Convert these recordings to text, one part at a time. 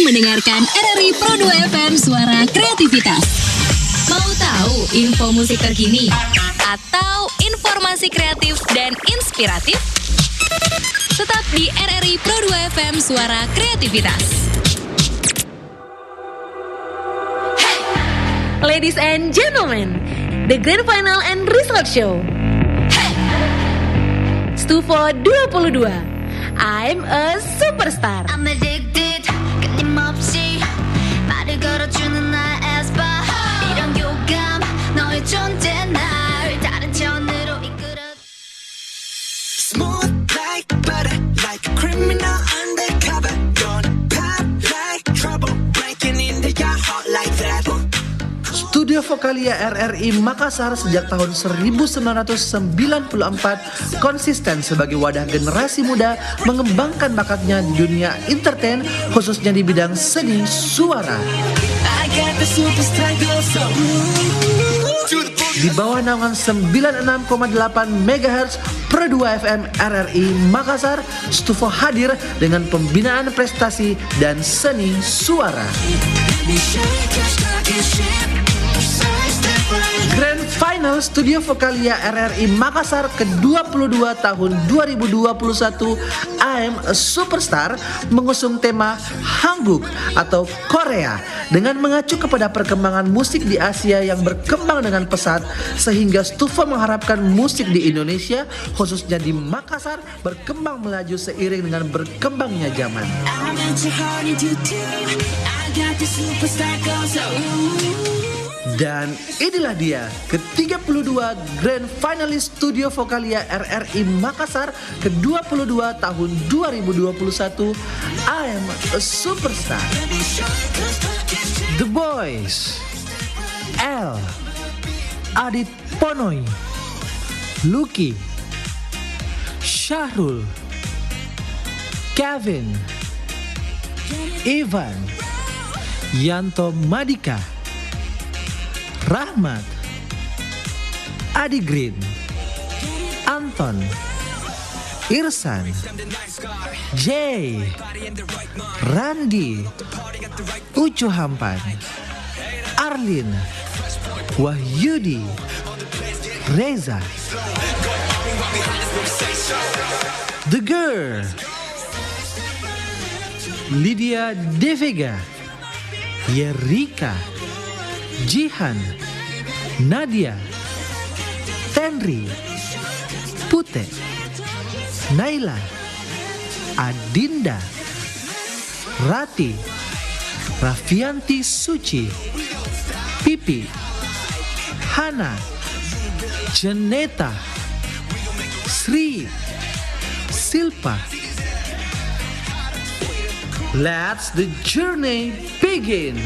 mendengarkan RRI Pro 2 FM Suara Kreativitas. Mau tahu info musik terkini? Atau informasi kreatif dan inspiratif? Tetap di RRI Pro 2 FM Suara Kreativitas. Ladies and gentlemen, the Grand Final and Result Show. Stufo 22. I'm a superstar. I'm addicted 끊임없이 말을 걸어주는 나의 에스파 이런 교감 너의 존재 날 다른 차원으로 이끌어 Smooth like butter like a criminal undercover Don't pop like trouble breaking into your heart like that Studio Vokalia RRI Makassar sejak tahun 1994 konsisten sebagai wadah generasi muda mengembangkan bakatnya di dunia entertain khususnya di bidang seni suara. I got the superstar glow so Di bawah naungan 96,8 MHz Pro 2 FM RRI Makassar, Stufo hadir dengan pembinaan prestasi dan seni suara. Grand Final Studio Vokalia RRI Makassar ke-22 tahun 2021 I'm a Superstar mengusung tema Hangguk atau Korea dengan mengacu kepada perkembangan musik di Asia yang berkembang dengan pesat sehingga Stufo mengharapkan musik di Indonesia khususnya di Makassar berkembang melaju seiring dengan berkembangnya zaman. Dan inilah dia ke-32 Grand Finalis Studio Vokalia RRI Makassar ke-22 tahun 2021 I Am a Superstar. The Boys, L, Adit Ponoy, Lucky, Syahrul, Kevin, Ivan, Yanto Madika, Rahmat, Adi Green, Anton, Irsan, Jay, Randi, Ucu Hampan, Arlin, Wahyudi, Reza, The Girl, Lydia Devega, Yerika, Jihan, Nadia, Tenri, Pute, Naila, Adinda, Rati, Raffianti Suci, Pipi, Hana, Janeta, Sri, Silpa. Let's the journey begin.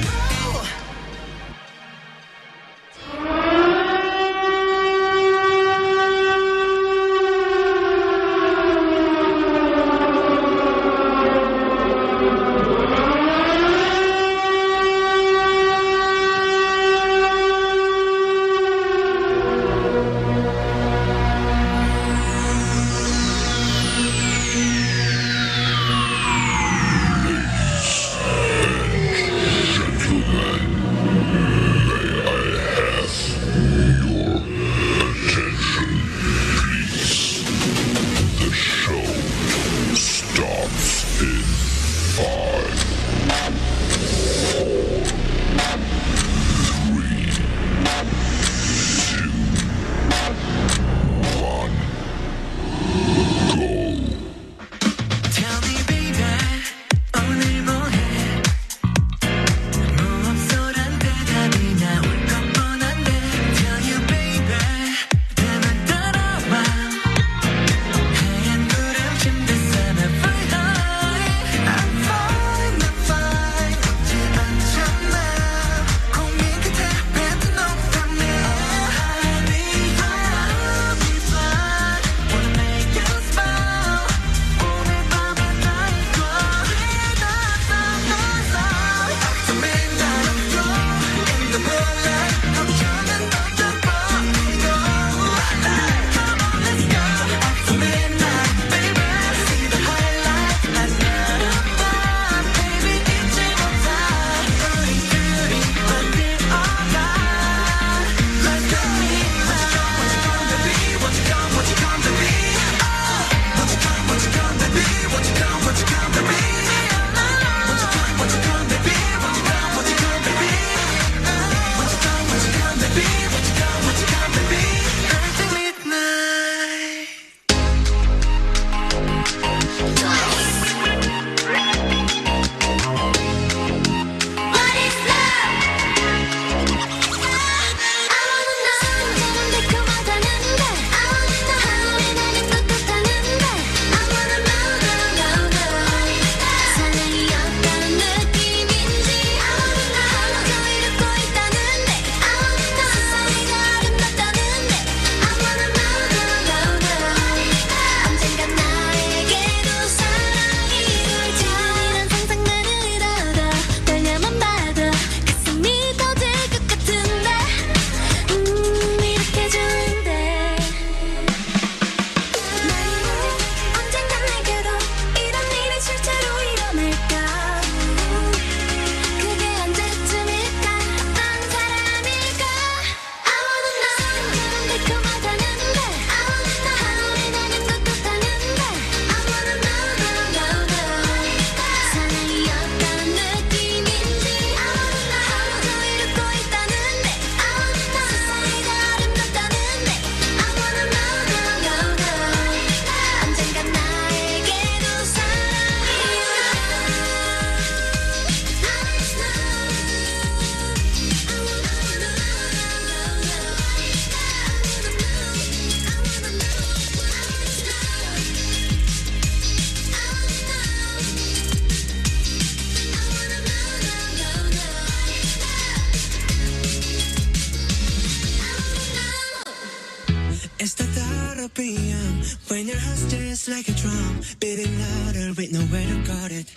down when your heart stirs like a drum, beating louder with nowhere to guard it.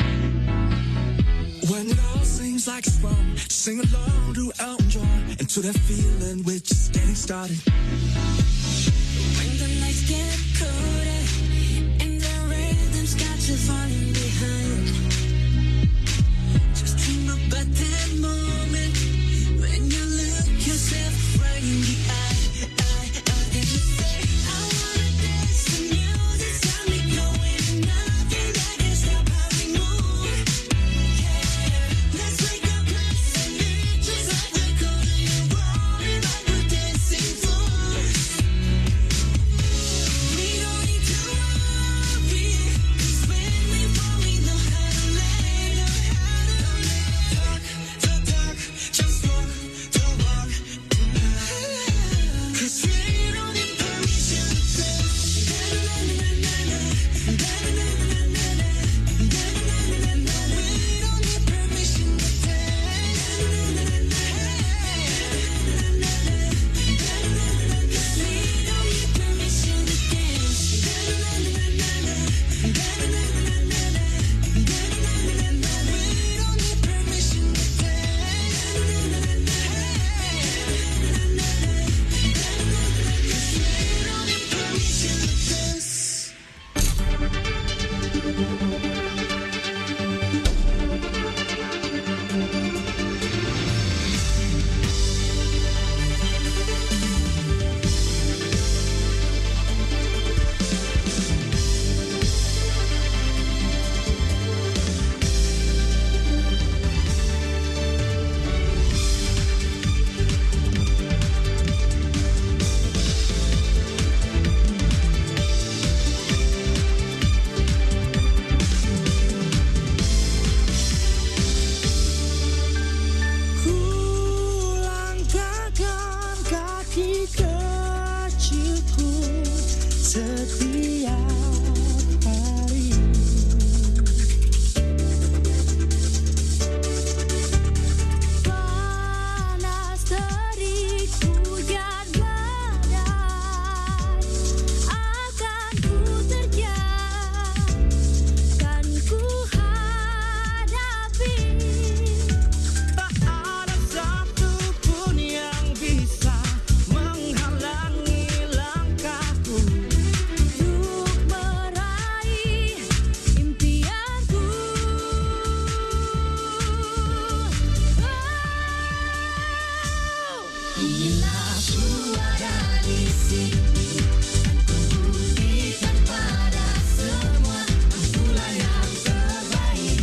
When it all seems like it's wrong, sing along to Elton John and to that feeling we're just getting started. When the lights get colder and the rhythm's got you falling behind, just dream about that moment when you look yourself right in the eye. And you say, I wanna dance the music, got me going, and nothing that can stop how we move. Yeah, let's wake up, let's sing it, just like we're gonna be rolling like we're dancing fools. We don't need to worry, 'cause when we fall, we know how to let go, talk, just walk the walk tonight. 'Cause we don't need permission to dance. We don't need permission to langkahkan kaki kecilku setiap hari. panas terik hujan badai akan ku terjang, kan ku hadapi. Tak ada satupun yang bisa menghalangi langkahku Untuk meraih impianku. Inilah suara di sini, ku buktikan pada semua, akulah yang terbaik,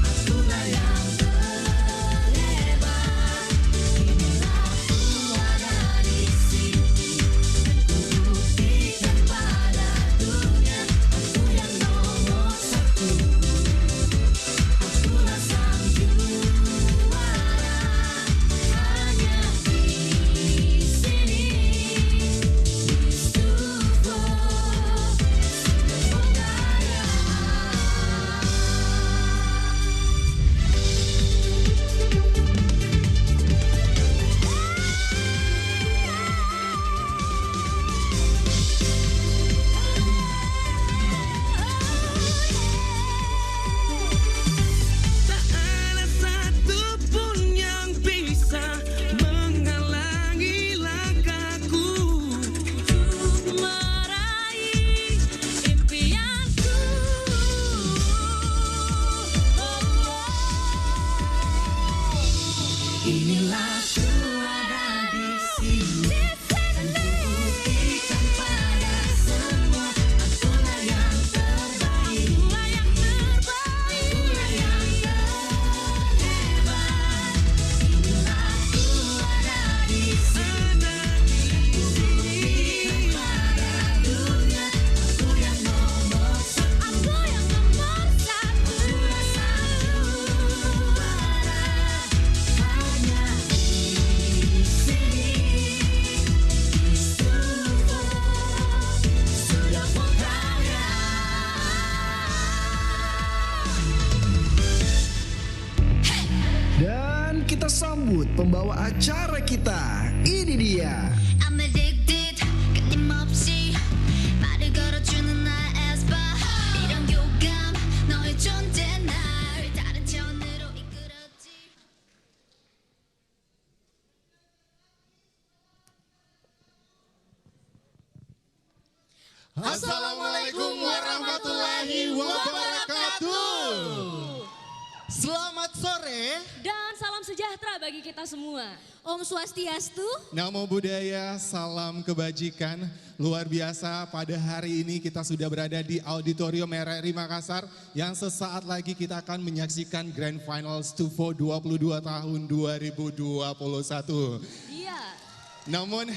akulah yang terhebat. Inilah suara di sini, ku buktikan pada dunia, aku yang nomor satu, akulah sang juara. Hanya di sini, di Studio Berkarya. Tak ada satupun yang bisa menghalangi langkahku. Untuk meraih impianku. Inilah suara di sini, kan ku buktikan pada semua, akulah yang terbaik, akulah yang terhebat. Inilah suara di sini, ku buktikan pada dunia, aku yang nomor satu, akulah sang juara. Hanya di sini, di Studio Berkarya. Dan kita sambut pembawa acara kita. Ini dia. I'm addicted, 끊임없이 Assalamualaikum warahmatullahi wabarakatuh. Selamat sore. Dan salam sejahtera bagi kita semua. Om Swastiastu. Namo Buddhaya, salam kebajikan. Luar biasa pada hari ini kita sudah berada di Auditorium RRI Makassar yang sesaat lagi kita akan menyaksikan Grand Final Stufo 22 tahun 2021. Iya. Namun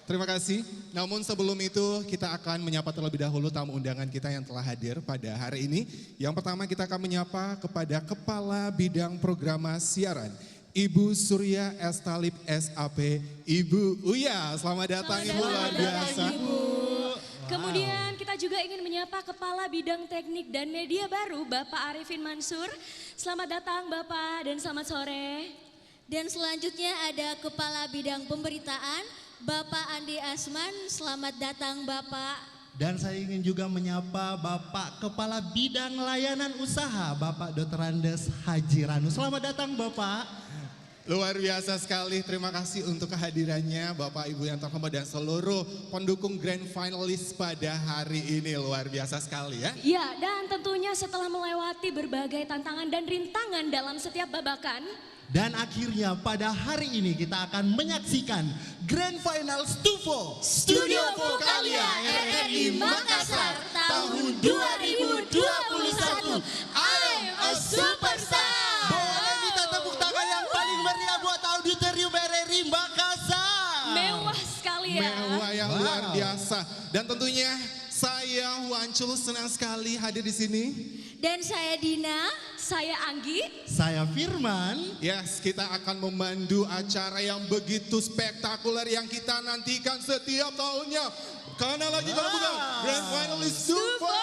terima kasih. Namun sebelum itu kita akan menyapa terlebih dahulu tamu undangan kita yang telah hadir pada hari ini. Yang pertama kita akan menyapa kepada Kepala Bidang Programa Siaran, Ibu Surya S. Talib SAP, Ibu Uya. Selamat datang Ibu, luar biasa. Kemudian kita juga ingin menyapa Kepala Bidang Teknik dan Media Baru Bapak Arifin Mansur. Selamat datang Bapak dan selamat sore. Dan selanjutnya ada Kepala Bidang Pemberitaan Bapak Andi Asman. Selamat datang Bapak. Dan saya ingin juga menyapa Bapak Kepala Bidang Layanan Usaha, Bapak Dr. Andes Haji Ranu. Selamat datang Bapak. Luar biasa sekali, terima kasih untuk kehadirannya Bapak Ibu yang terhormat dan seluruh pendukung Grand Finalist pada hari ini. Luar biasa sekali ya. Ya, dan tentunya setelah melewati berbagai tantangan dan rintangan dalam setiap babakan, Dan akhirnya pada hari ini kita akan menyaksikan Grand Final Stufo Studio Vokalia RRI Makassar tahun 2021. I'm a superstar. Boleh minta tepuk tangan yang paling meriah buat Auditorium RRI Makassar. mewah sekali ya. Mewah yang luar biasa. Dan tentunya saya Wancul senang sekali hadir di sini. Dan saya Dina. Saya Anggi. Saya Firman. Yes, kita akan memandu acara yang begitu spektakuler yang kita nantikan setiap tahunnya. Karena lagi kalau bukan Grand Finalist Stufo.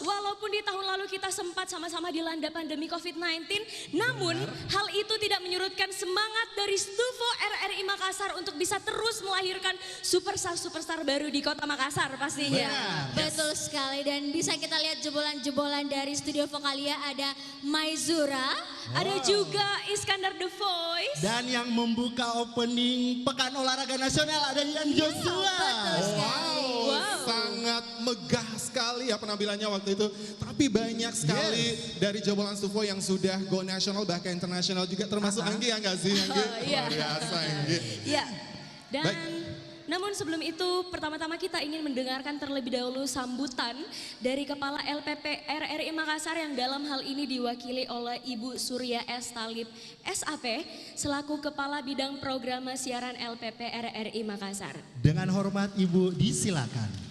Walaupun di tahun lalu kita sempat sama-sama dilanda pandemi COVID-19, namun hal itu tidak menyurutkan semangat dari Stufo RRI Makassar untuk bisa terus melahirkan superstar-superstar baru di kota Makassar pastinya. Betul sekali, dan bisa kita lihat jebolan-jebolan dari Studio Vokalia. Ada Maizura, Ada juga Iskandar The Voice. Dan yang membuka opening Pekan Olahraga Nasional ada Ian Joshua. Wow, sangat megah sekali ya penampilannya waktu itu. Tapi banyak sekali dari jebolan Stufo yang sudah go nasional bahkan internasional juga, termasuk Anggi ya nggak sih Anggi? Iya. Luar biasa Anggi. Ya, dan Baik. namun sebelum itu pertama-tama kita ingin mendengarkan terlebih dahulu sambutan dari Kepala LPP RRI Makassar yang dalam hal ini diwakili oleh Ibu Surya S. Talib SAP selaku Kepala Bidang Program Siaran LPP RRI Makassar. Dengan hormat Ibu disilakan.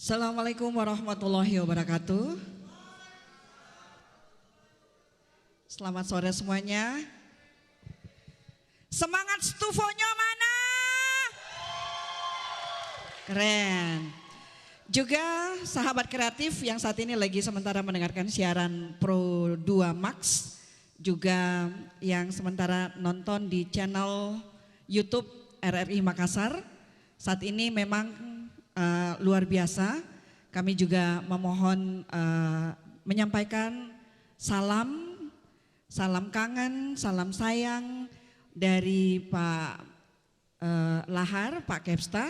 Assalamualaikum warahmatullahi wabarakatuh. Selamat sore semuanya. Semangat Stufonya mana? Keren. Juga sahabat kreatif yang saat ini lagi sementara mendengarkan siaran Pro 2 Max. Juga yang sementara nonton di channel YouTube RRI Makassar. Saat ini memang luar biasa. Kami juga memohon menyampaikan salam kangen, salam sayang dari Pak Lahar, Pak Kepsta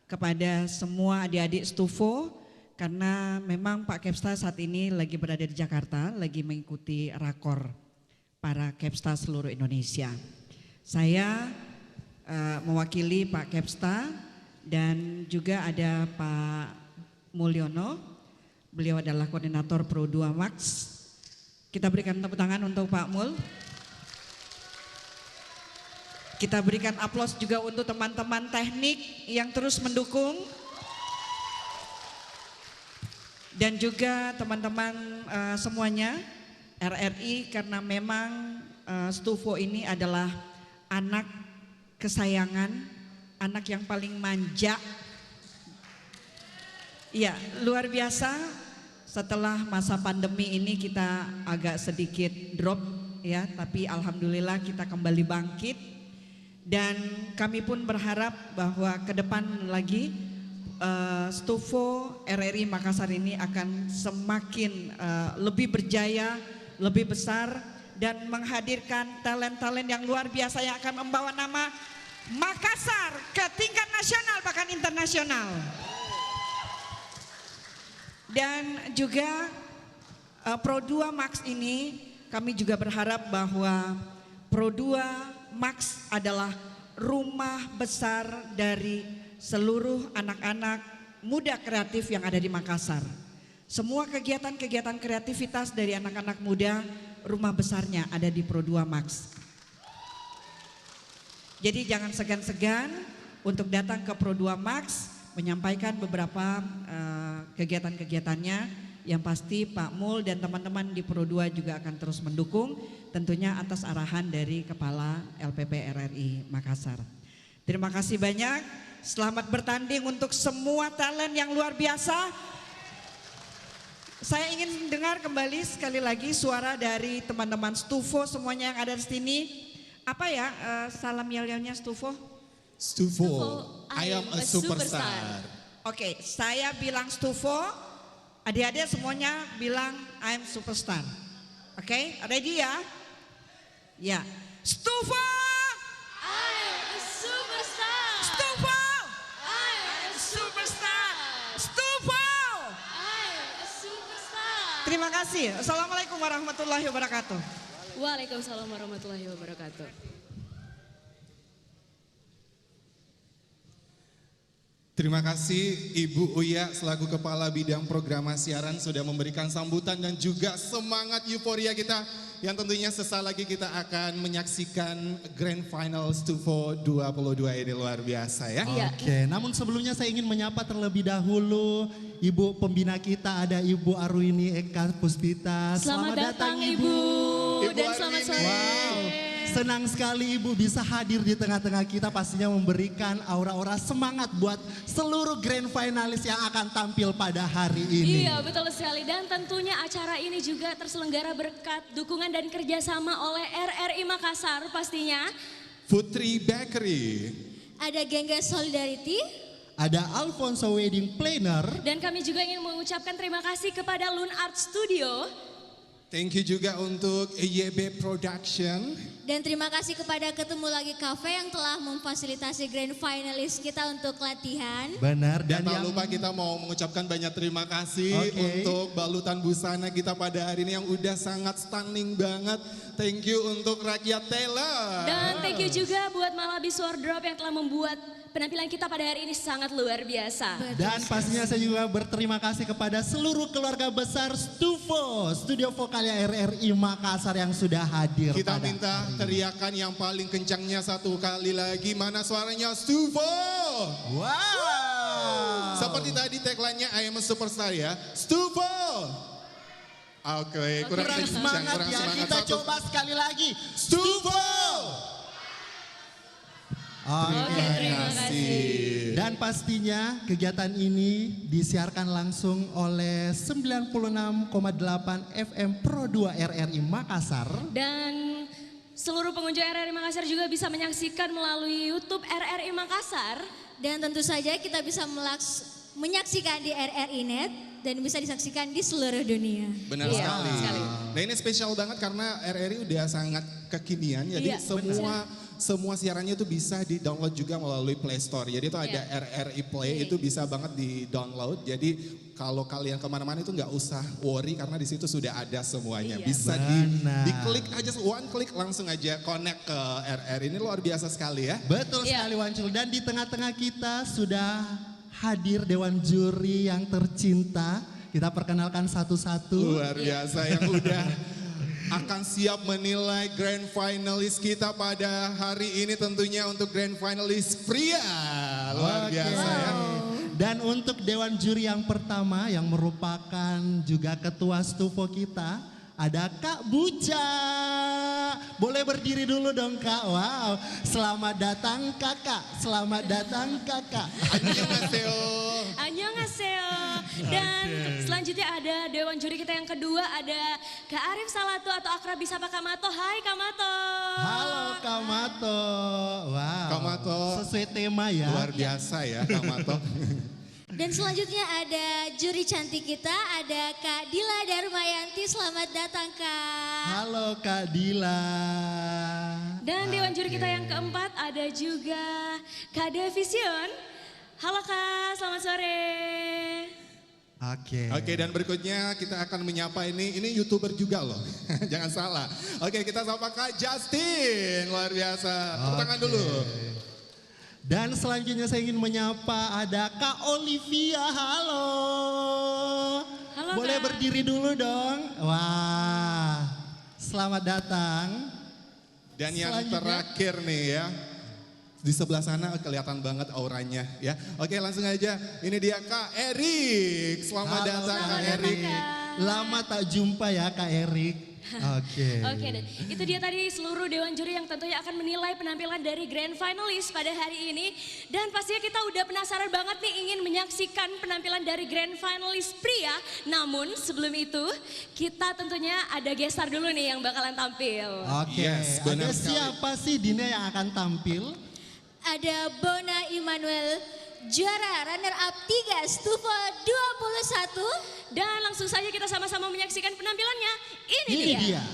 kepada semua adik-adik Stufo, karena memang Pak Kepsta saat ini lagi berada di Jakarta, lagi mengikuti rakor para Kepsta seluruh Indonesia. Saya mewakili Pak Kepsta dan juga ada Pak Mulyono, beliau adalah koordinator Pro 2 Max. Kita berikan tepuk tangan untuk Pak Mul. Kita berikan aplaus juga untuk teman-teman teknik yang terus mendukung. Dan juga teman-teman semuanya RRI, karena memang Stufo ini adalah anak kesayangan, anak yang paling manja. Iya, luar biasa. setelah masa pandemi ini kita agak sedikit drop ya, tapi alhamdulillah kita kembali bangkit dan kami pun berharap bahwa ke depan lagi Stufo RRI Makassar ini akan semakin lebih berjaya, lebih besar dan menghadirkan talent-talent yang luar biasa yang akan membawa nama Makassar ke tingkat nasional bahkan internasional. Dan juga Pro2 Max ini kami juga berharap bahwa Pro2 Max adalah rumah besar dari seluruh anak-anak muda kreatif yang ada di Makassar. Semua kegiatan-kegiatan kreativitas dari anak-anak muda, rumah besarnya ada di Pro2 Max. Jadi jangan segan-segan untuk datang ke Pro2 Max menyampaikan beberapa kegiatan-kegiatannya yang pasti Pak Mul dan teman-teman di Pro2 juga akan terus mendukung tentunya atas arahan dari Kepala LPP RRI Makassar. Terima kasih banyak, selamat bertanding untuk semua talent yang luar biasa. Saya ingin dengar kembali sekali lagi suara dari teman-teman Stufo semuanya yang ada di sini. Apa ya salam yel-yelnya Stufo? Stufo, I am a superstar. Oke, saya bilang Stufo, adik-adik semuanya bilang I am superstar. Oke, ready ya? Ya, Stufo! I am a superstar. Stufo! I am a superstar. Stufo! I am a superstar. Terima kasih. Assalamualaikum warahmatullahi wabarakatuh. Waalaikumsalam warahmatullahi wabarakatuh. Terima kasih Ibu Uya selaku Kepala Bidang Program Siaran sudah memberikan sambutan dan juga semangat euforia kita yang tentunya sesaat lagi kita akan menyaksikan Grand Final Stufo 22 ini luar biasa ya. Oke, namun sebelumnya saya ingin menyapa terlebih dahulu Ibu pembina kita, ada Ibu Arwini Eka Puspita. Selamat datang Ibu. Dan selamat sore. Wow, senang sekali Ibu bisa hadir di tengah-tengah kita, pastinya memberikan aura-aura semangat buat seluruh grand finalis yang akan tampil pada hari ini. Iya betul sekali, dan tentunya acara ini juga terselenggara berkat dukungan dan kerjasama oleh RRI Makassar pastinya. Putri Bakery. Ada Gengges Solidarity. Ada Alfonso Wedding Planner. Dan kami juga ingin mengucapkan terima kasih kepada Lun Art Studio. Thank you juga untuk YB Production. Dan terima kasih kepada Ketemu Lagi Cafe yang telah memfasilitasi grand finalis kita untuk latihan. Benar, Dan tak lupa kita mau mengucapkan banyak terima kasih untuk balutan busana kita pada hari ini yang udah sangat stunning banget. Thank you untuk rakyat Taylor. Dan thank you juga buat Malabis Wardrobe yang telah membuat penampilan kita pada hari ini sangat luar biasa. Dan pastinya saya juga berterima kasih kepada seluruh keluarga besar Stufo, Studio Vokalnya RRI Makassar yang sudah hadir. Kita pada minta teriakan yang paling kencangnya satu kali lagi. Mana suaranya Stufo? Wow. Seperti tadi tagline-nya I am a superstar ya. Stufo. Oke, kurang kencang, semangat kurang ya. semangat. Kita Satu. coba sekali lagi. Stufo. Terima kasih. Dan pastinya kegiatan ini disiarkan langsung oleh 96,8 FM Pro2 RRI Makassar. Dan seluruh pengunjung RRI Makassar juga bisa menyaksikan melalui YouTube RRI Makassar. Dan tentu saja kita bisa menyaksikan di RRI Net dan bisa disaksikan di seluruh dunia. Benar sekali. Nah ini spesial banget karena RRI udah sangat kekinian. Jadi semua siarannya itu bisa di-download juga melalui Play Store. Jadi itu ada RRI Play, itu bisa banget di-download. Jadi kalau kalian kemana-mana itu nggak usah worry karena di situ sudah ada semuanya. Bisa diklik aja, one click langsung aja connect ke RRI. Ini luar biasa sekali ya. Betul sekali Wancul. Dan di tengah-tengah kita sudah hadir Dewan Juri yang tercinta. Kita perkenalkan satu-satu. Luar biasa yang udah akan siap menilai grand finalis kita pada hari ini tentunya untuk grand finalis pria. Luar biasa ya. Dan untuk Dewan Juri yang pertama yang merupakan juga ketua Stufo kita, ada Kak Buca. Boleh berdiri dulu dong Kak. Wow, selamat datang Kakak. Selamat datang Kakak. Annyeonghaseyo. Annyeonghaseyo. Dan selanjutnya ada Dewan Juri kita yang kedua, ada Kak Arif Salatu atau akrab disapa Kak Mato. Hai Kak Mato. Halo Kak Mato. Wow. Kak Mato. Sesuai tema ya. Luar biasa ya Kak Mato. Dan selanjutnya ada juri cantik kita, ada Kak Dila Darmayanti. Selamat datang Kak. Halo Kak Dila. Dan Dewan Juri kita yang keempat ada juga Kak Devision. Halo Kak, selamat sore. Oke. Dan berikutnya kita akan menyapa ini YouTuber juga loh. Jangan salah. Oke, kita sapa Kak Justin. Luar biasa. Tepuk tangan dulu. Dan selanjutnya saya ingin menyapa ada Kak Olivia. Halo. Halo, Boleh Kak. berdiri dulu dong. Wah. Selamat datang. Dan yang Selanjutnya. terakhir nih ya. Di sebelah sana kelihatan banget auranya ya. Oke, langsung aja. Ini dia Kak Erik. Selamat Halo, datang Kak Selamat Erik. datang, Kak. Lama tak jumpa ya Kak Erik. Oke. Oke, dan itu dia tadi seluruh Dewan Juri yang tentunya akan menilai penampilan dari Grand Finalist pada hari ini. Dan pastinya kita udah penasaran banget nih ingin menyaksikan penampilan dari Grand Finalist pria. Namun sebelum itu kita tentunya ada gestar dulu nih yang bakalan tampil. Oke. Yes, benar Ada sekali. siapa sih Dina yang akan tampil? Ada Bona Immanuel, juara runner up 3 Stufo 21. Dan langsung saja kita sama-sama menyaksikan penampilannya. Ini Ini dia.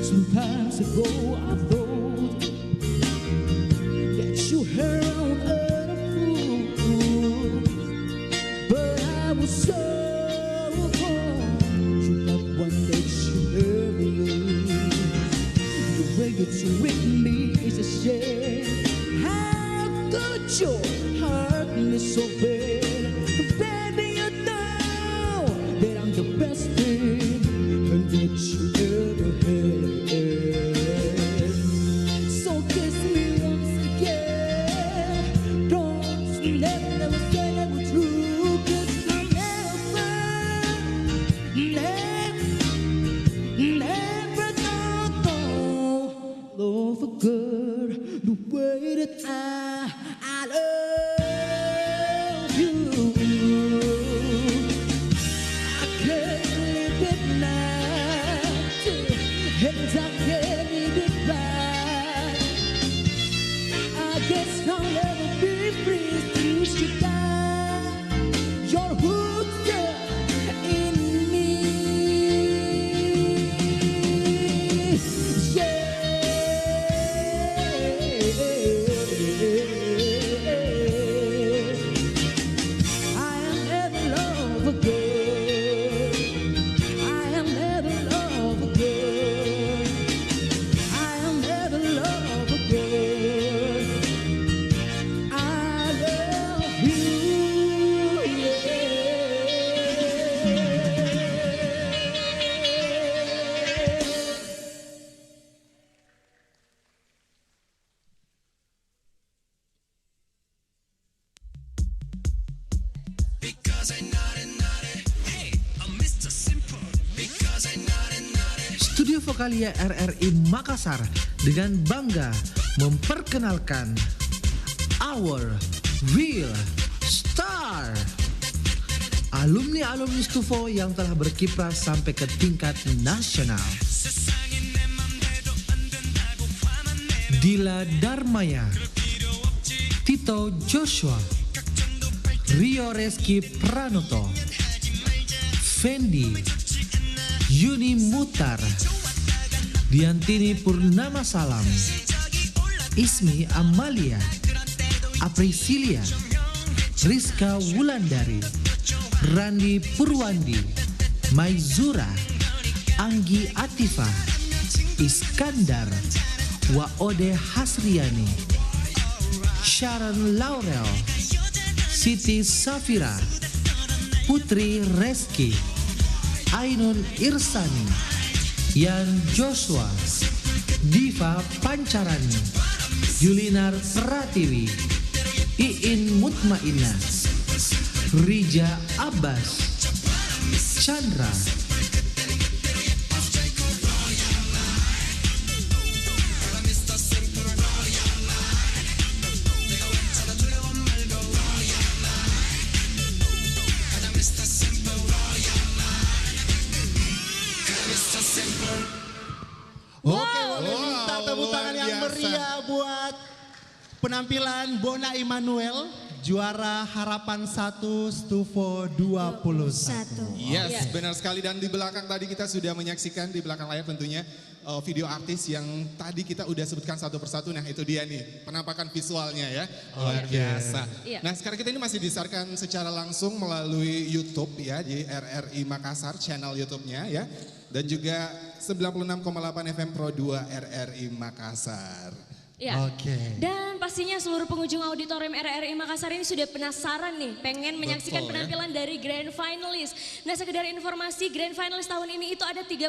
Sometimes ago I thought that you held other fool, but I was so wrong that one day you never lose. The way you treat me is a shame. How could you hurt me so bad? Baby, you know that I'm the best thing that you ever had. So kiss me once again. Don't never say that we're true, 'cause I never thought love a girl the way that I love you. I can't live it now, and I can't live it back. I guess I'll never be free till you die. You're hooked up in me. Yeah. Studio Vokalia RRI Makassar dengan bangga memperkenalkan Our Real Star. Alumni-alumni Stufo yang telah berkiprah sampai ke tingkat nasional. Dila Darmaya, Tito Joshua, Rio Reski Pranoto, Fendi, Yuni Mutar, Diantini Purnama Salam, Ismi Amalia, Aprisilia, Rizka Wulandari, Randi Purwandi, Maizura, Anggi Atifa, Iskandar, Waode Hasriani, Sharon Laurel, Siti Safira, Putri Reski, Ainun Irsani, Yan Joshua, Diva Pancarani, Julinar Pratiwi, Iin Mutmainah, Rija Abbas, Chandra, Oke, boleh minta tepuk tangan luar yang biasa. meriah buat penampilan Bona Immanuel, juara Harapan 1 Stufo 21. Yes, benar sekali. Dan di belakang tadi kita sudah menyaksikan di belakang layar tentunya video artis yang tadi kita udah sebutkan satu persatu. Nah itu dia nih penampakan visualnya ya, luar biasa. Iya. Nah sekarang kita ini masih disiarkan secara langsung melalui YouTube ya, di RRI Makassar channel YouTube-nya ya. Dan juga 96,8 FM Pro 2 RRI Makassar. Ya. Oke. Dan pastinya seluruh pengunjung auditorium RRI Makassar ini sudah penasaran nih, pengen menyaksikan Betul, penampilan dari Grand Finalist. Nah, sekedar informasi, Grand Finalist tahun ini itu ada 32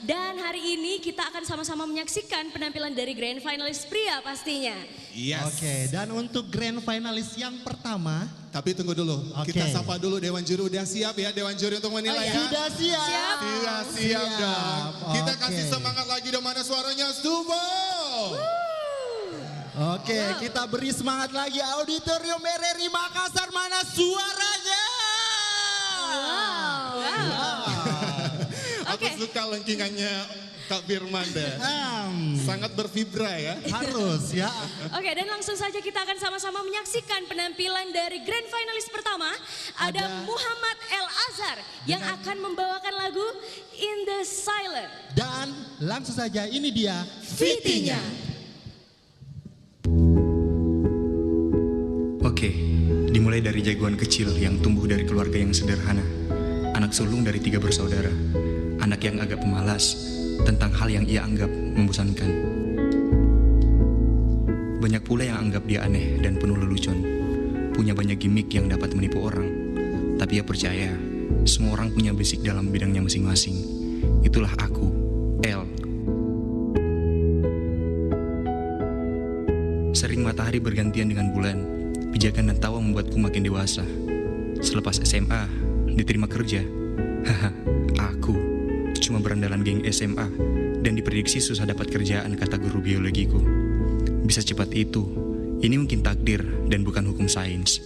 dan hari ini kita akan sama-sama menyaksikan penampilan dari Grand Finalist pria pastinya. Yes. Oke, dan untuk Grand Finalis yang pertama, Tapi tunggu dulu, Oke. kita sapa dulu Dewan Juri. Udah siap ya Dewan Juri untuk menilai ya? sudah siap. Siap. Sudah siap dong. Kita Oke. kasih semangat lagi dong, mana suaranya Stufo. Oke, kita beri semangat lagi auditorium RRI Makassar, mana suaranya? Aku suka lengkingannya Kak Firman deh. Sangat bervibra ya. Harus ya. Oke, dan langsung saja kita akan sama-sama menyaksikan penampilan dari Grand Finalis pertama. Ada Muhammad El Azhar yang akan membawakan lagu In the Silence. Dan langsung saja ini dia VT-nya. Oke, dimulai dari jagoan kecil yang tumbuh dari keluarga yang sederhana. Anak sulung dari 3 bersaudara. Anak yang agak pemalas tentang hal yang ia anggap membosankan. Banyak pula yang anggap dia aneh dan penuh lelucon. Punya banyak gimmick yang dapat menipu orang. Tapi ia percaya, semua orang punya basic dalam bidangnya masing-masing. Itulah aku, El. Sering matahari bergantian dengan bulan. Pijakan dan tawa membuatku makin dewasa. Selepas SMA, diterima kerja. Haha, aku cuma berandalan geng SMA dan diprediksi susah dapat kerjaan, kata guru biologiku. Bisa cepat itu, ini mungkin takdir dan bukan hukum sains.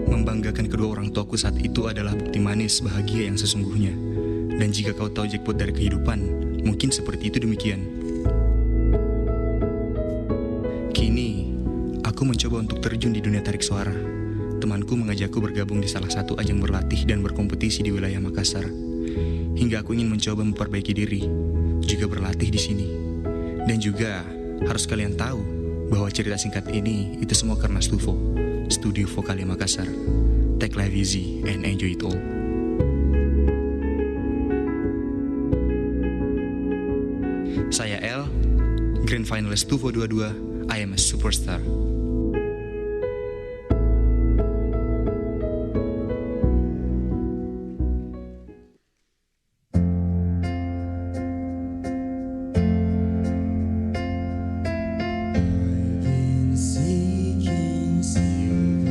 Membanggakan kedua orang tuaku saat itu adalah bukti manis bahagia yang sesungguhnya. Dan jika kau tahu jackpot dari kehidupan, mungkin seperti itu demikian. Kini, aku mencoba untuk terjun di dunia tarik suara. Temanku mengajakku bergabung di salah satu ajang berlatih dan berkompetisi di wilayah Makassar. Hingga aku ingin mencoba memperbaiki diri, juga berlatih di sini. Dan juga harus kalian tahu bahwa cerita singkat ini itu semua karena Stufo, Studio Vokalia Makassar. Take life easy and enjoy it all. Saya El, Grand Finalist Stufo 22. I am a superstar. Been seeking silver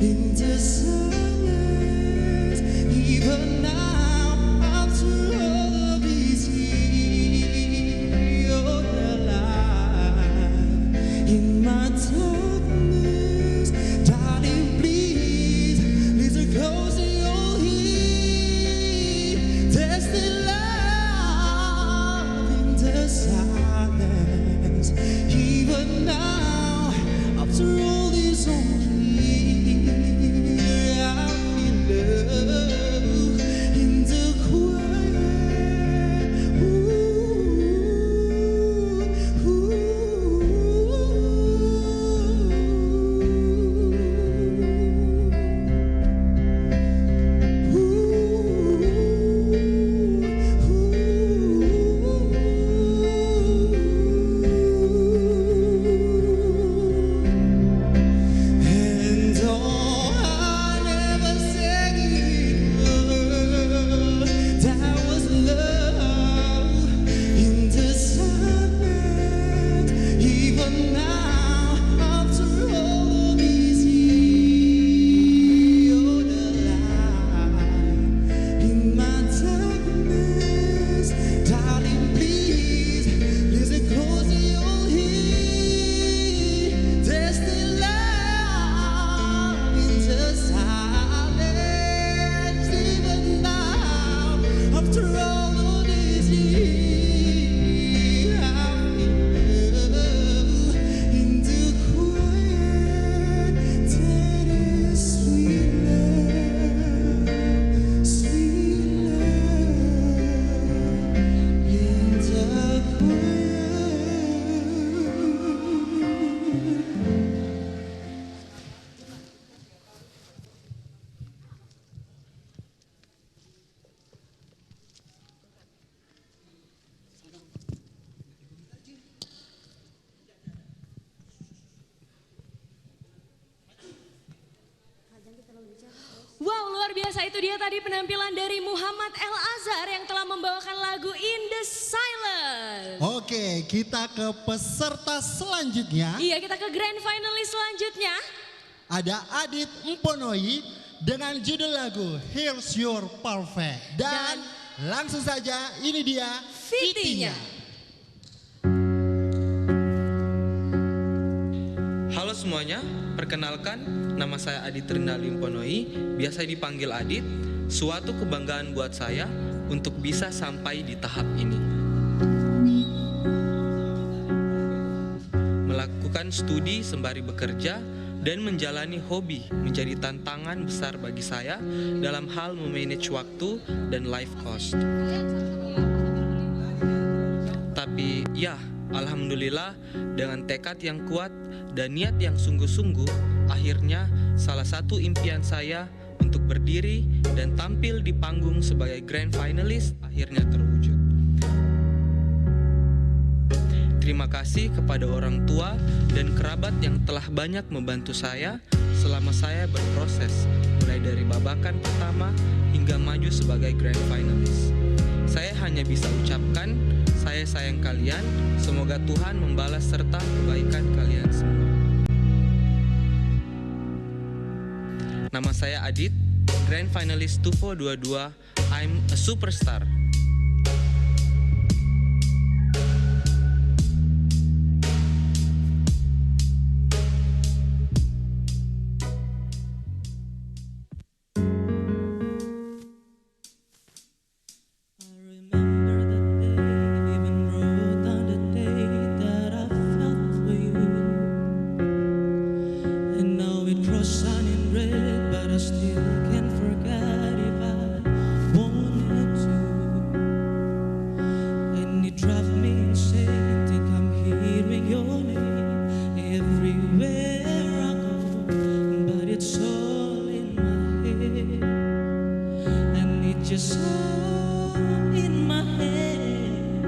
into silence. Even now, after all of these years, you're alive in my darkness. Darling, please listen close and you'll hear there's still love in the silence. Even now, after all this years, I feel love in the quiet. And though I never said it was, that was love in the silence. Even now, after all of these years, you're alive in my darkness. Darling, please listen close and you'll hear there's still love in the silence. Even now, after all of these years, I feel love in the quiet. That is sweet love, sweet love in the Wow, luar biasa, itu dia tadi penampilan dari Muhammad El Azhar yang telah membawakan lagu In The Silence. Oke, kita ke peserta selanjutnya. Iya, kita ke grand finalis selanjutnya. Ada Adit Mponoi dengan judul lagu Here's Your Perfect. Dan langsung saja ini dia Fitinya. Halo semuanya, perkenalkan nama saya Adit Rindali Mponoi, biasa dipanggil Adit. Suatu kebanggaan buat saya untuk bisa sampai di tahap ini. Melakukan studi sembari bekerja dan menjalani hobi menjadi tantangan besar bagi saya dalam hal memanage waktu dan life cost. Tapi ya, alhamdulillah dengan tekad yang kuat dan niat yang sungguh-sungguh, akhirnya salah satu impian saya untuk berdiri dan tampil di panggung sebagai grand finalist akhirnya terwujud. Terima kasih kepada orang tua dan kerabat yang telah banyak membantu saya selama saya berproses, mulai dari babakan pertama hingga maju sebagai grand finalist. Saya hanya bisa ucapkan, saya sayang kalian, semoga Tuhan membalas serta kebaikan kalian semua. Nama saya Adit, Grand Finalist Tufo 22, I'm a Superstar. Just all in my head,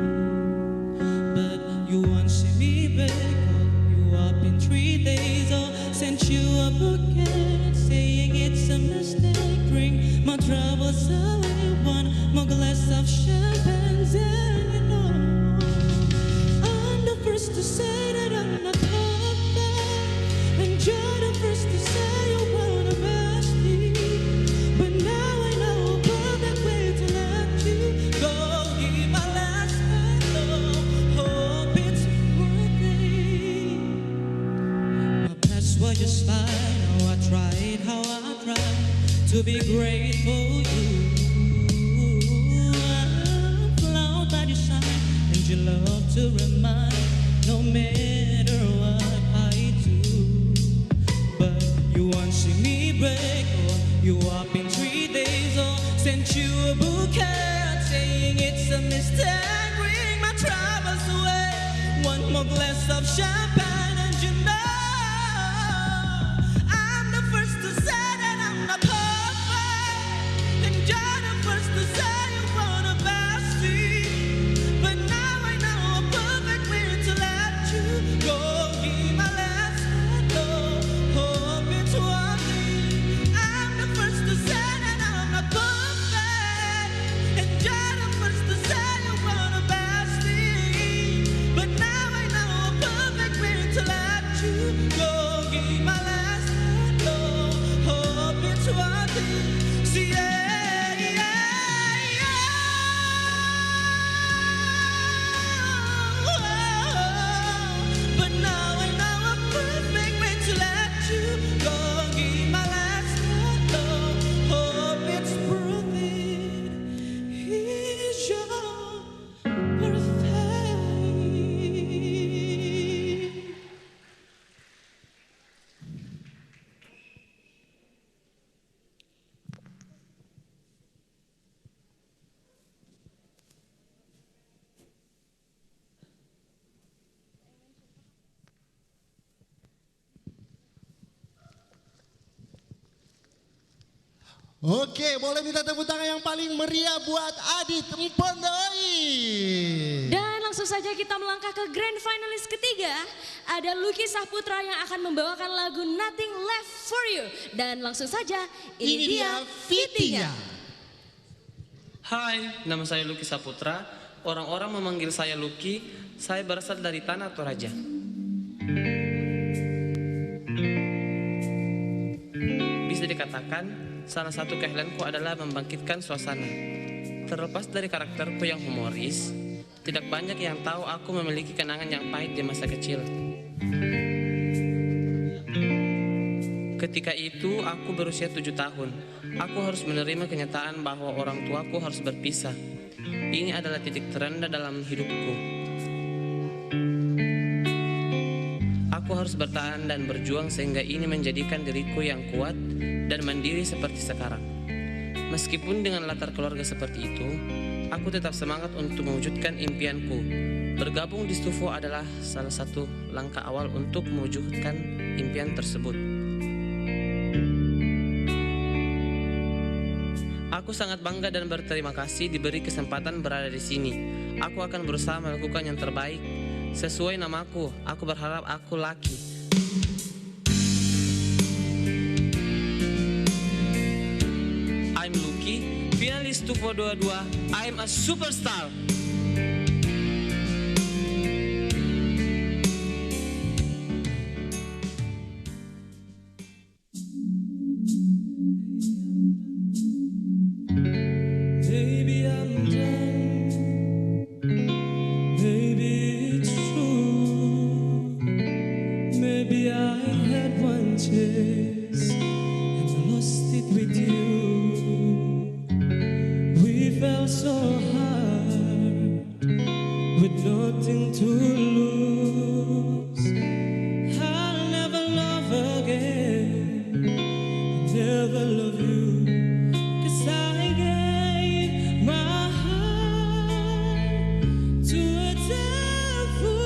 but you won't see me back. Call you up in 3 days, or sent you a bouquet saying it's a mistake. Bring my troubles away, one more glass of champagne, and you know I'm the first to say that I'm not perfect, and you're the first to say you wanna be. to be grateful you. I'm flown by your side and your love to remind, no matter what I do. But you won't see me break, or you up in 3 days, or sent you a bouquet saying it's a mistake. Bring my troubles away, one more glass of champagne, and you know I'm the first to say that I'm not perfect, and you're the first to say you want the best thing. But now I know a perfect way to let you go. Give my last hello, hope it's one thing. I'm the first to say that I'm not perfect, and you're the first to say you want the best thing. But now I know a perfect way to let you go. Give my last hello, hope it's one thing. See, yeah, yeah, yeah. But now I know a perfect way to let you go. Give my last hello, hope it's worth it. Here's your perfect. Oke, boleh minta tepuk tangan yang paling meriah buat Adit Empondoi. Dan langsung saja kita melangkah ke grand finalis ketiga. Ada Lucky Saputra yang akan membawakan lagu Nothing Left For You. Dan langsung saja ini dia fittingnya. Hai, nama saya Lucky Saputra. Orang-orang memanggil saya Lucky. Saya berasal dari Tanah Toraja. Bisa dikatakan salah satu keahlianku adalah membangkitkan suasana. Terlepas dari karakterku yang humoris, tidak banyak yang tahu aku memiliki kenangan yang pahit di masa kecil. Ketika itu aku berusia 7 tahun. Aku harus menerima kenyataan bahwa orang tuaku harus berpisah. Ini adalah titik terendah dalam hidupku. Aku harus bertahan dan berjuang sehingga ini menjadikan diriku yang kuat dan mandiri seperti sekarang. Meskipun dengan latar keluarga seperti itu, aku tetap semangat untuk mewujudkan impianku. Bergabung di Stufo adalah salah satu langkah awal untuk mewujudkan impian tersebut. Aku sangat bangga dan berterima kasih diberi kesempatan berada di sini. Aku akan berusaha melakukan yang terbaik sesuai namaku. Aku berharap aku laki. I'm Lucky, finalis Stufo 22. I'm a superstar. Maybe I'm done. Maybe it's true. Maybe I had one chance and lost it with you. We fell so hard with nothing to lose. I'll never love again. I'll never love you. 'Cause I gave my heart to a devil.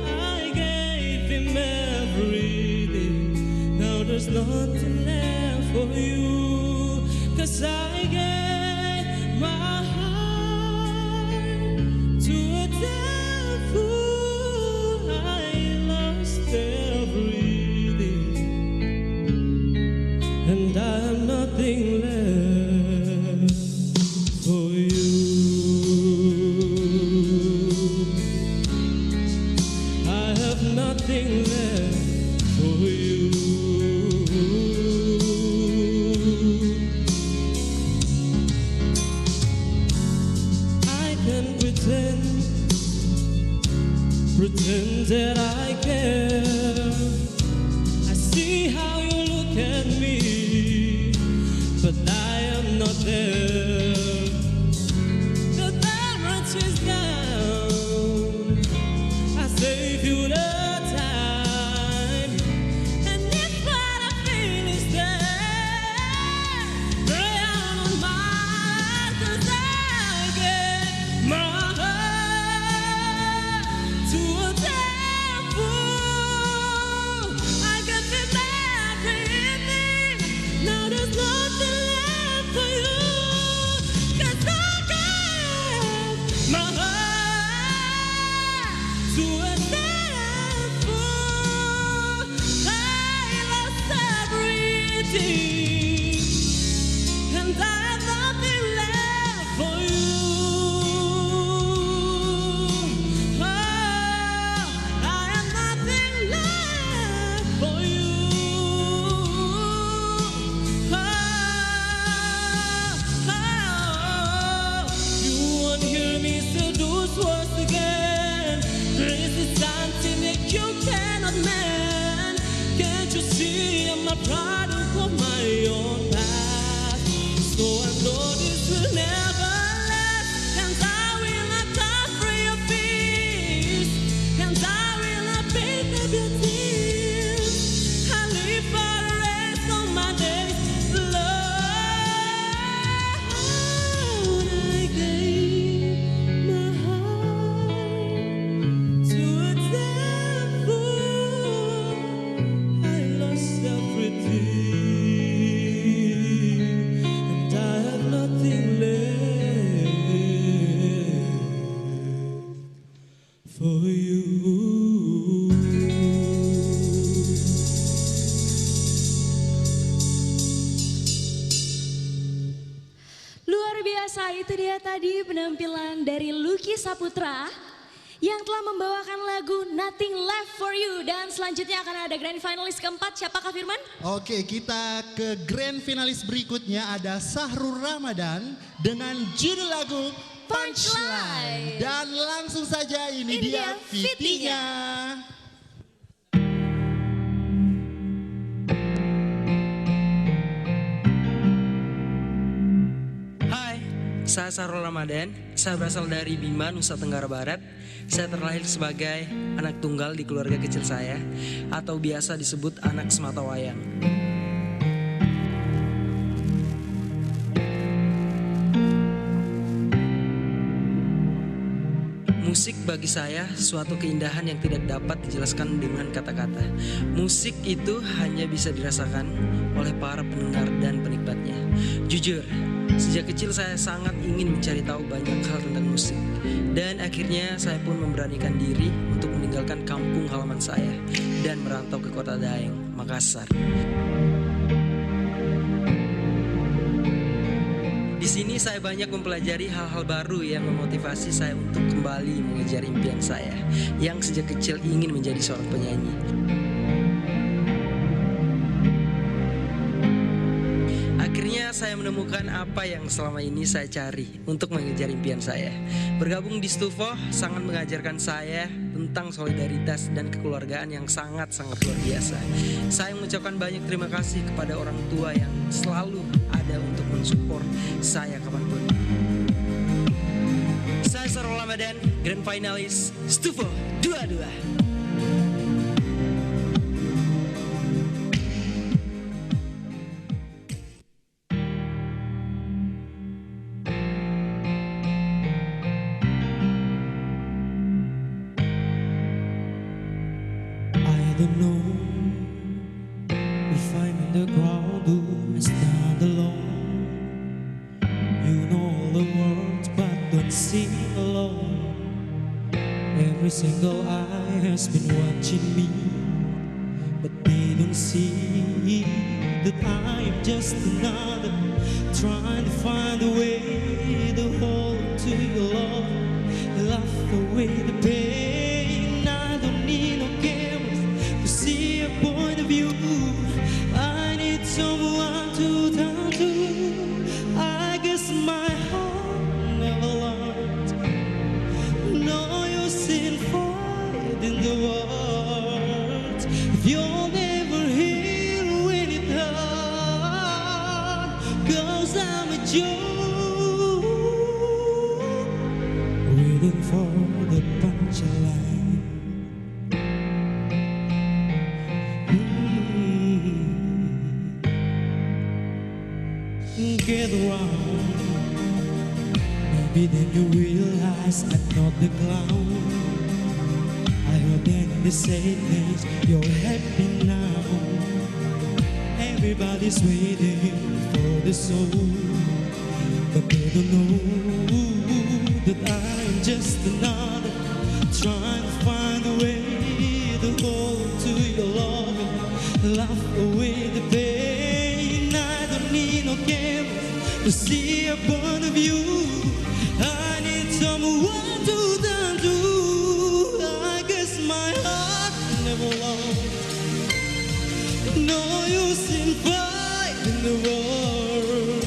I gave him everything. Now there's nothing left for you. 'Cause I gave my heart to a devil. I lost everything, and I have nothing left for you. I have nothing left for you. I can pretend try to go my own path. So I know this will never last. And I will not die for your peace. And I will not pick up your tears. I live for the rest of my days. Lord, I gave my heart to a devil. I lost everything, and I have nothing left for you. Luar biasa, itu dia tadi penampilan dari Lucky Saputra yang telah membawakan lagu Nothing Left For You. Dan selanjutnya akan ada grand finalis keempat, siapakah Firman? Oke, kita ke grand finalis berikutnya ada Sahrul Ramadan dengan judul lagu Punchline. Dan langsung saja ini dia fitinya. Hai, saya Sahrul Ramadan. Saya berasal dari Bima, Nusa Tenggara Barat. Saya terlahir sebagai anak tunggal di keluarga kecil saya, atau biasa disebut anak sematawayang. Musik bagi saya suatu keindahan yang tidak dapat dijelaskan dengan kata-kata. Musik itu hanya bisa dirasakan oleh para pendengar dan penikmatnya. Jujur, sejak kecil saya sangat ingin mencari tahu banyak hal tentang musik. Dan akhirnya saya pun memberanikan diri untuk meninggalkan kampung halaman saya dan merantau ke kota Daeng, Makassar. Di sini saya banyak mempelajari hal-hal baru yang memotivasi saya untuk kembali mengejar impian saya yang sejak kecil ingin menjadi seorang penyanyi. Akhirnya saya menemukan apa yang selama ini saya cari untuk mengejar impian saya. Bergabung di Stufo sangat mengajarkan saya tentang solidaritas dan kekeluargaan yang sangat-sangat luar biasa. Saya mengucapkan banyak terima kasih kepada orang tua yang selalu ada untuk mensupport saya kapanpun. Saya Sahrul Ramadan, grand finalis Stufo 22. I don't know if I'm in the ground or I stand alone. You know all the words but don't sing alone. Every single eye has been watching me, but they don't see that I am just another trying to find a way to hold to your love, laugh away the pain. I don't need no cameras to see a point of view. I need someone to turn to. I guess my heart never learned. No use in fighting the words if you'll never hear when it hurts. 'Cause I'm a joke waiting for the punchline. Get around, maybe then you realize I'm not the clown. I heard that they say things, you're happy now. Everybody's waiting for the soul, but they don't know that I'm just another trying to find a way to hold to your love and laugh away the pain. I don't need no cameras to see a point of view. I need someone to turn to. I guess my heart never lost. No use in fighting the world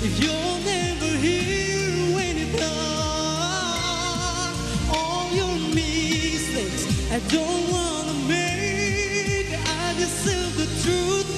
if you'll never hear when it hurts. All your mistakes I don't wanna make. I deserve the truth.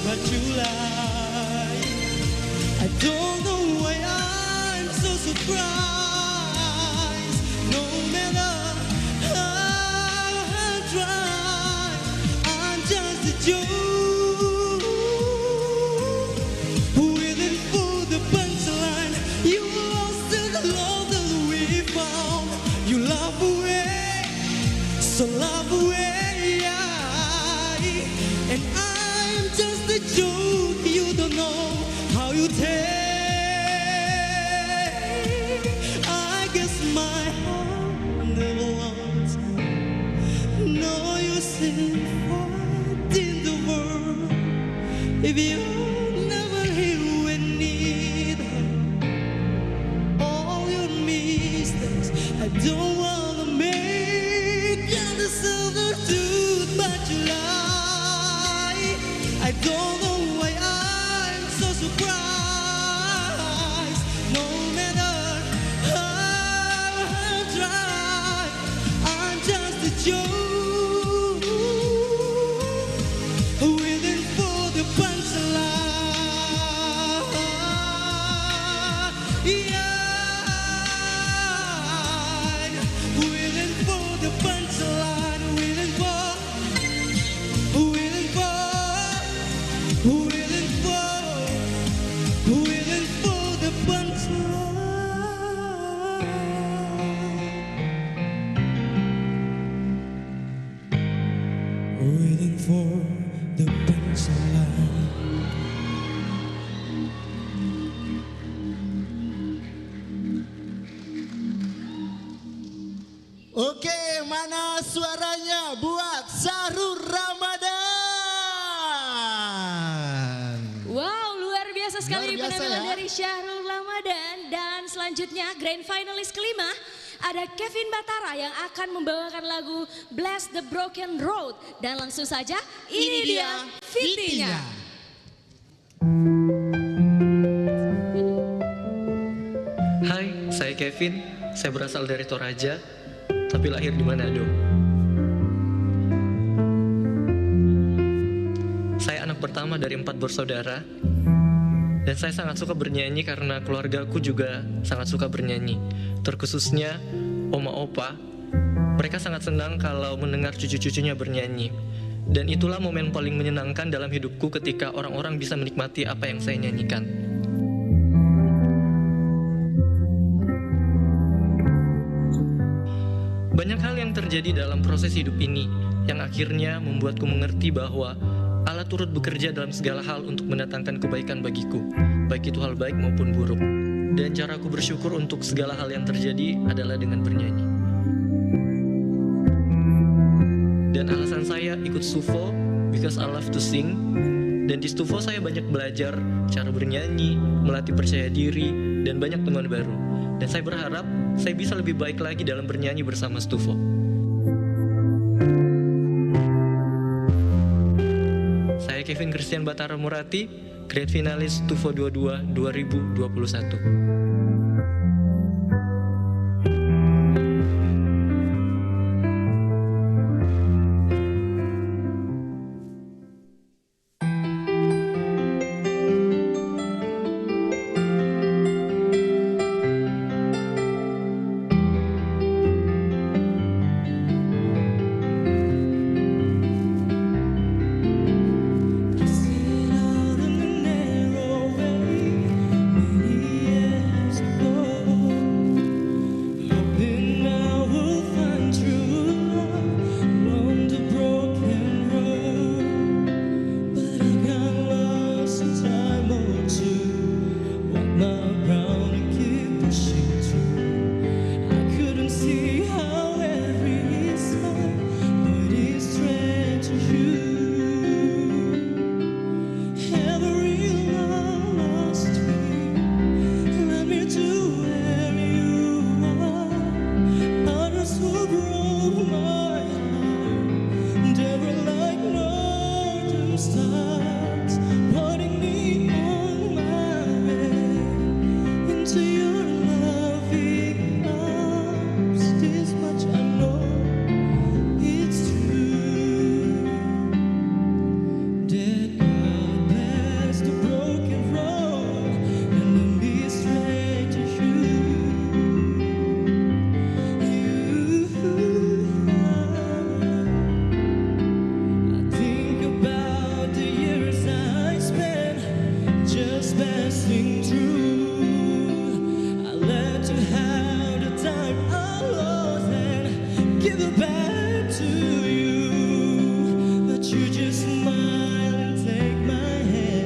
You don't know how you take. I guess my heart never wants. No use in fighting the world if you're never here when need her. All your mistakes I don't wanna make. You deserve the truth, but you lie. I don't know why I'm so surprised. No matter how I try, I'm just a joke, waiting for the punchline. Yeah, waiting for the punchline, waiting for the punchline. Waiting for the punchline. Oke, mana suaranya buat Syahrul Ramadan? Wow, luar biasa sekali Luar biasa penampilan ya. dari Syahrul Ramadan. Dan selanjutnya grand finalis kelima ada Kevin Batara yang akan membawakan lagu Bless the Broken Road. Dan langsung saja ini dia fitinya. Hai, saya Kevin. Saya berasal dari Toraja, tapi lahir di Manado. Saya anak pertama dari 4 bersaudara, dan saya sangat suka bernyanyi karena keluargaku juga sangat suka bernyanyi. Terkhususnya oma opa, mereka sangat senang kalau mendengar cucu-cucunya bernyanyi. Dan itulah momen paling menyenangkan dalam hidupku ketika orang-orang bisa menikmati apa yang saya nyanyikan. Banyak hal yang terjadi dalam proses hidup ini yang akhirnya membuatku mengerti bahwa Allah turut bekerja dalam segala hal untuk mendatangkan kebaikan bagiku, baik itu hal baik maupun buruk. Dan caraku bersyukur untuk segala hal yang terjadi adalah dengan bernyanyi. Dan alasan saya ikut Stufo because I love to sing. Dan di Stufo saya banyak belajar cara bernyanyi, melatih percaya diri, dan banyak teman baru. Dan saya berharap saya bisa lebih baik lagi dalam bernyanyi bersama Stufo. Saya Kevin Christian Batara Murati, Grand Finalis Stufo 22 2021. You just smile and take my hand.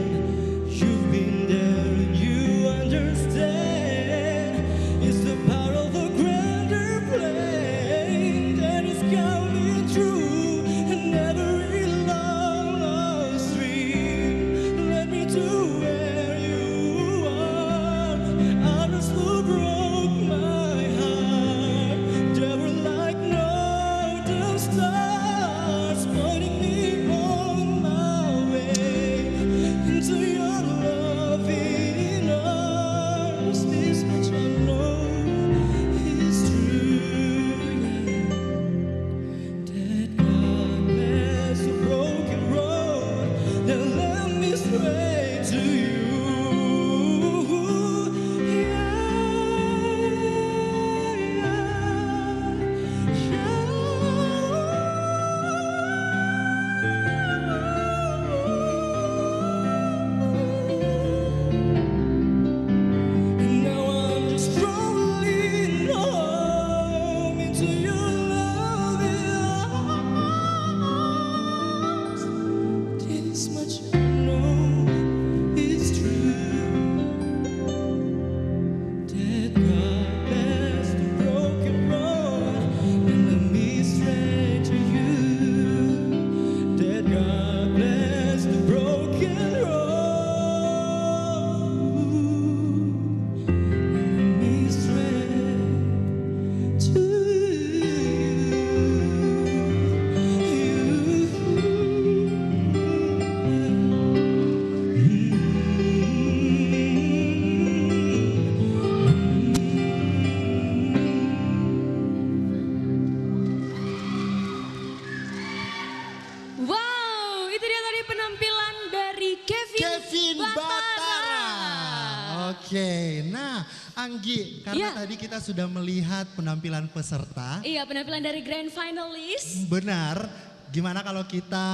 Oke, nah Anggi, karena tadi kita sudah melihat penampilan peserta. Iya, penampilan dari grand finalist. Benar, gimana kalau kita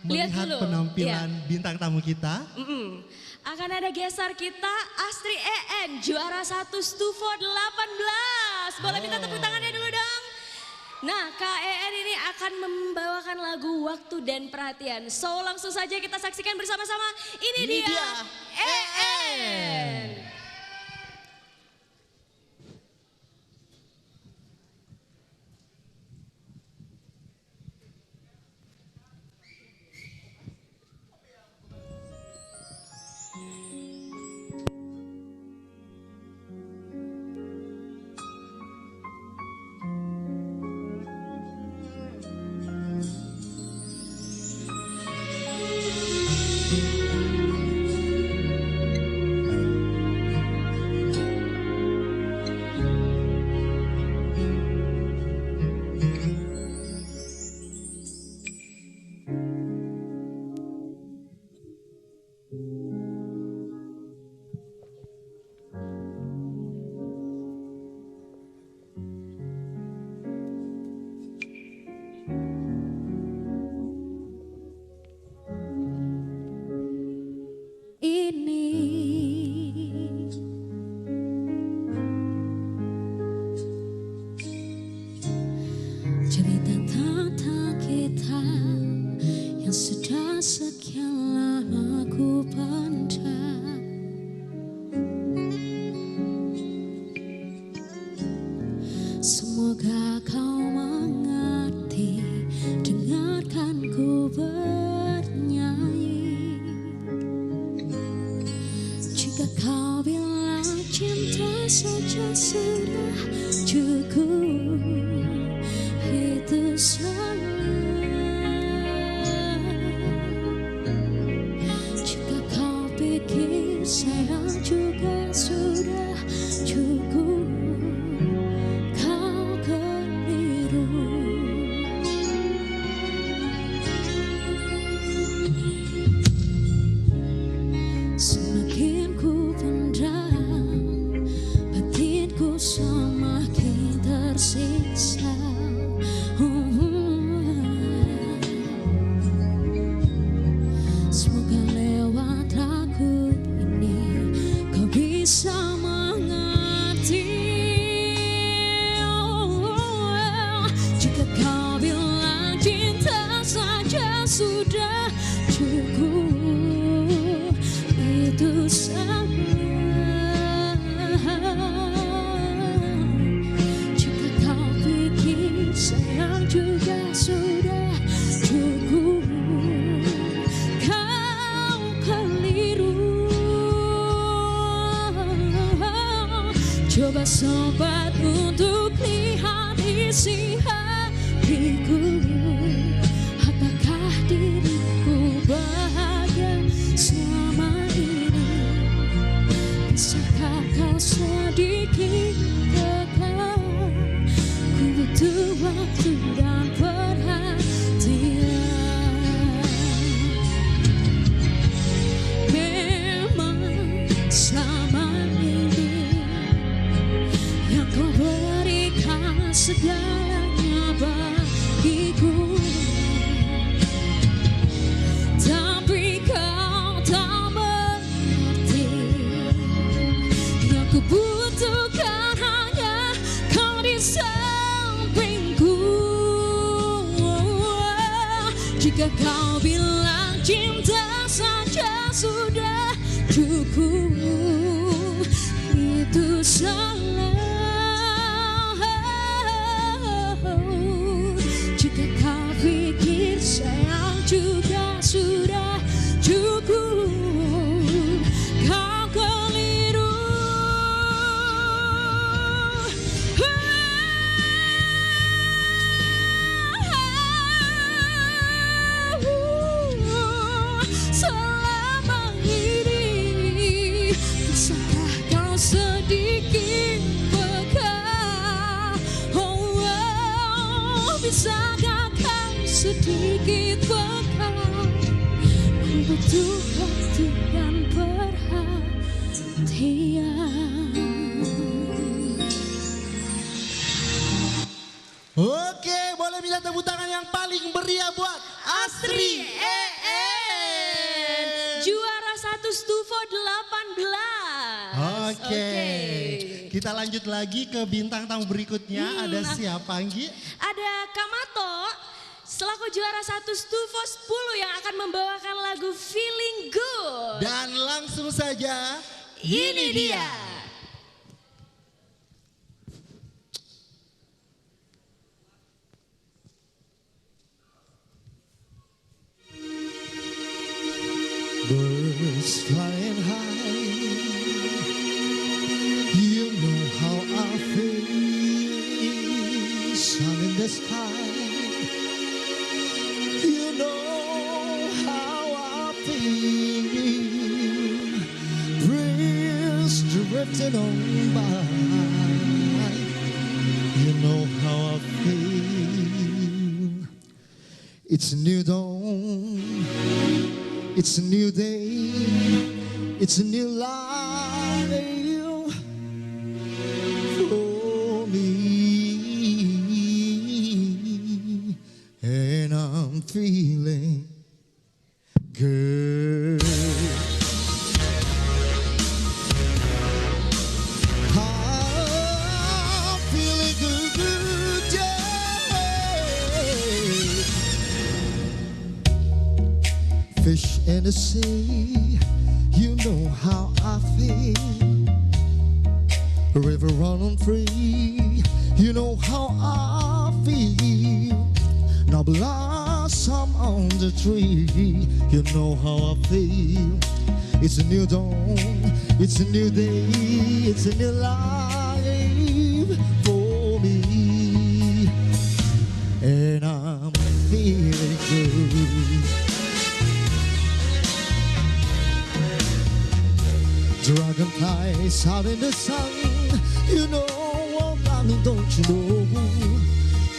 melihat dulu, penampilan bintang tamu kita? Akan ada geser kita Astri EN, juara 1 Stufo 18. Boleh minta tepuk tangannya dulu dong. Nah, Kak EN ini akan membawakan lagu Waktu dan Perhatian. So, langsung saja kita saksikan bersama-sama. Ini dia EN. Cerita tentang kita yang sudah sekian lama ku pendam. Semoga kau mengerti, dengarkan ku bernyanyi. Jika kau bilang cinta saja sudah cukup, itu salah. Jika kau pikir sayang juga sudah cukup, kau keliru. Semakin ku pendam, batinku semakin tersiksa. Semoga lewat lagu ini kau bisa mengerti. Jika kau bilang cinta saja sudah cukup, itu salah. Jika kau pikir sayang juga sudah cukup, kau keliru. Coba sobat untuk lihat isi hatiku. Apakah diriku bahagia selama ini? Bisakah kau sedikit kekal? Ku butuh waktu dan perhatian. Memang selama ini yang kau berikan segalanya bagiku, tapi kau tak mengerti. Yang ku butuhkan hanya kau di sampingku. Jika kau bilang cinta saja sudah cukup, itu salah. Jika kau pikir sayang juga sudah cukup, kau keliru. Selama ini bisakah kau sedikit 1 Stufo 18. Oke. Kita lanjut lagi ke bintang tamu berikutnya. Ada siapa, Anggi? Ada Kamato selaku juara 1 Stufo 10 yang akan membawakan lagu Feeling Good. Dan langsung saja ini dia. Birds flying high, you know how I feel. Sun in the sky, you know how I feel. Breeze drifting on by, you know how I feel. It's a new dawn. It's a new day, it's a new life for me, and I'm feeling good. I'm feeling good, yeah. Fish in the sea, you know how I feel. River running free, you know how I feel. Now blossom on the tree, you know how I feel. It's a new dawn, it's a new day, it's a new life for me, and I'm feeling good. Dragonflies out in the sun, you know what I mean, don't you know?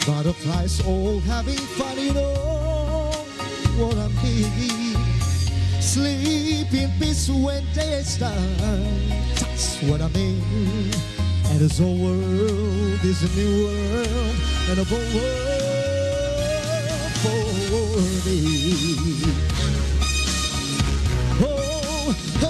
Butterflies all having fun, you know what I mean. Sleep in peace when day is done, that's what I mean. And this whole world is a new world, and a whole world for me. Oh, the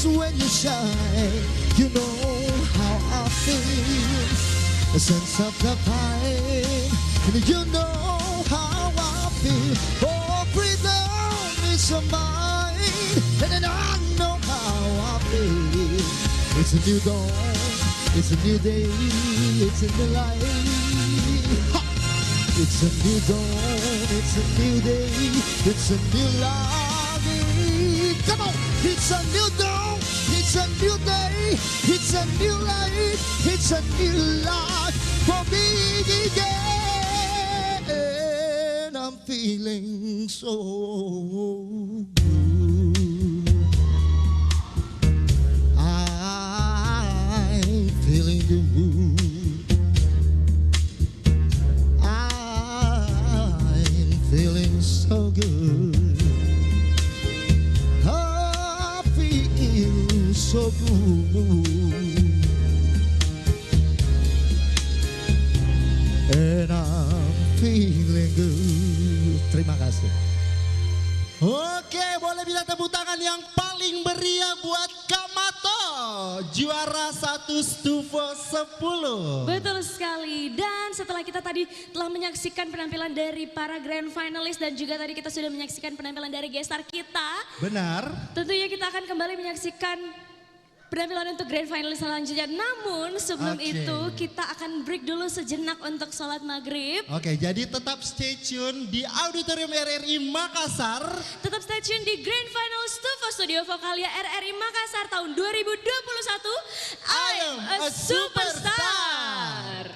when you shine, you know how I feel. A sense of divine, and you know how I feel. Oh, freedom is mine, and I know how I feel. It's a new dawn, it's a new day, it's a new life. Ha! It's a new dawn, it's a new day, it's a new life. Come on! It's a new dawn, it's a new day, it's a new life, it's a new life for me again. I'm feeling so good. I'm feeling good. I'm feeling so good. So good, and I'm feeling good. Terima kasih. Oke, boleh minta tepuk tangan yang paling meriah buat Kamato, juara 1 Stufo 10. Betul sekali. Dan setelah kita tadi telah menyaksikan penampilan dari para grand finalis dan juga tadi kita sudah menyaksikan penampilan dari gestar kita. Benar. Tentunya kita akan kembali menyaksikan penampilan untuk grand final selanjutnya. Namun sebelum itu kita akan break dulu sejenak untuk sholat maghrib. Oke, jadi tetap stay tune di Auditorium RRI Makassar. Tetap stay tune di Grand Final Stufo Studio Vokalia RRI Makassar tahun 2021. I am a superstar.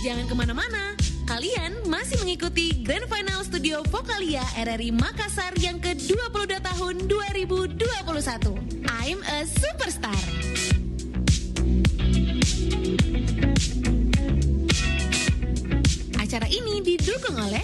Jangan kemana-mana, kalian masih mengikuti Grand Final Studio Vokalia RRI Makassar yang ke-22 tahun 2021. I'm a Superstar. Acara ini didukung oleh